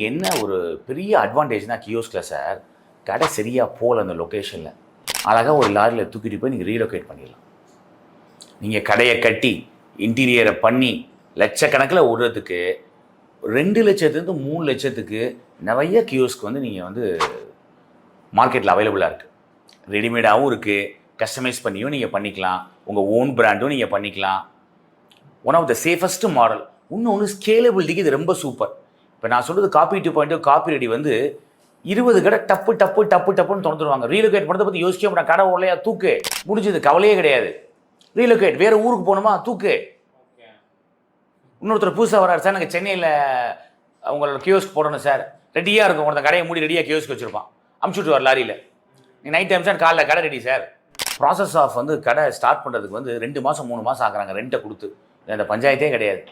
என்ன ஒரு பெரிய அட்வான்டேஜ்னா கியோஸ்கில் சார், கடை சரியாக போகல அந்த லொக்கேஷனில். அழகாக ஒரு லாரியில் தூக்கிட்டு போய் நீங்கள் ரீலொகேட் பண்ணிடலாம். நீங்கள் கடையை கட்டி இன்டீரியரை பண்ணி லட்சக்கணக்கில் விடுறதுக்கு 2 லட்சத்துலேருந்து 3 லட்சத்துக்கு நிறைய கியோஸ்க் வந்து நீங்கள் வந்து மார்க்கெட்டில் அவைலபிளாக இருக்குது. ரெடிமேடாகவும் இருக்குது, கஸ்டமைஸ் பண்ணியும் நீங்கள் பண்ணிக்கலாம், உங்கள் ஓன் பிராண்டும் நீங்கள் பண்ணிக்கலாம். One of the safest model. இன்னொன்று ஸ்கேலபிலிட்டிக்கு இது ரொம்ப சூப்பர். இப்போ நான் சொல்கிறது காப்பி 2.0 காப்பி ரெடி வந்து 20 கடை டப்புன்னு திறந்துருவாங்க. ரீலொகேட் பண்ணுறதை பற்றி யோசிக்க மாட்டாங்க. கடை ஓடலையா தூக்கு, முடிஞ்சது, கவலையே கிடையாது. ரீலொகேட் வேறு ஊருக்கு போகணுமா தூக்கு. இன்னொருத்தர் புதுசாக வராரு சார், நாங்கள் சென்னையில் உங்களோட கியோஸ்க் போடணும் சார், ரெடியாக இருக்கும். ஒருத்தன் கடையை மூடி ரெடியாக கியோஸ்க் வச்சுருப்பான், அமுச்சுட்டு வர லாரியில். நீ நைட் டைம் சார், காலைல கடை ரெடி சார். ப்ராசஸ் ஆஃப் வந்து கடை ஸ்டார்ட் பண்ணுறதுக்கு வந்து 2 மாதம் 3 மாதம் ஆக்குறாங்க ரெண்ட்டை கொடுத்து. இந்த பஞ்சாயத்தே கிடையாது.